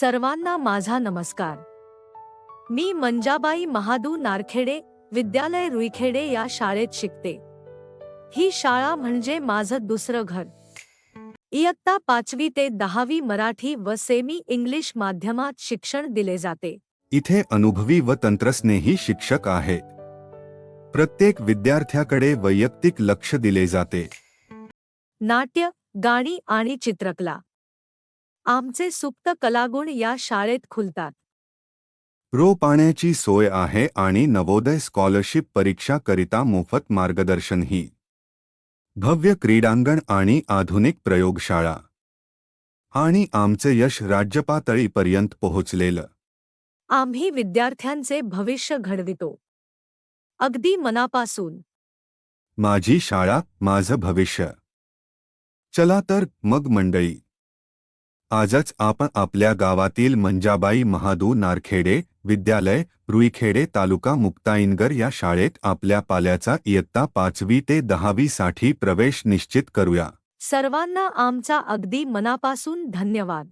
सर्वांना माझा नमस्कार। मी मंजाबाई महादू नारखेडे, विद्यालय रुईखेडे या शाळेत शिकते। ही शाळा म्हणजे माझं दुसरं घर। इयत्ता 5वी ते 10वी मराठी व सेमी इंग्लिश माध्यमात शिक्षण दिले जाते। इथे अनुभवी व तंत्रस्नेही शिक्षक आहेत। प्रत्येक विद्यार्थ्याकडे वैयक्तिक लक्ष दिले जाते। नाट्य, गाणी आणि चित्रकला आमचे सुप्त कलागुण या शाळेत खुलतात। पाण्याची सोय आहे आणि नवोदय स्कॉलरशिप परीक्षा करिता मोफत मार्गदर्शनही। भव्य क्रीडांगण आणि आधुनिक प्रयोगशाळा आणि आमचे यश राज्यपातळीपर्यंत पोहोचलेलं। आम्ही विद्यार्थ्यांचे भविष्य घडवितो, अगदी मनापासून। माझी शाळा माझं भविष्य। चला तर मग मंडळी, आजच आपण आपल्या गावातील मंजाबाई महादू नारखेडे विद्यालय रुईखेडे तालुका मुक्ताईनगर या शाळेत आपल्या पाल्याचा इयत्ता 5वी ते 10वी साठी प्रवेश निश्चित करूया। सर्वांना आमचा अगदी मनापासून धन्यवाद।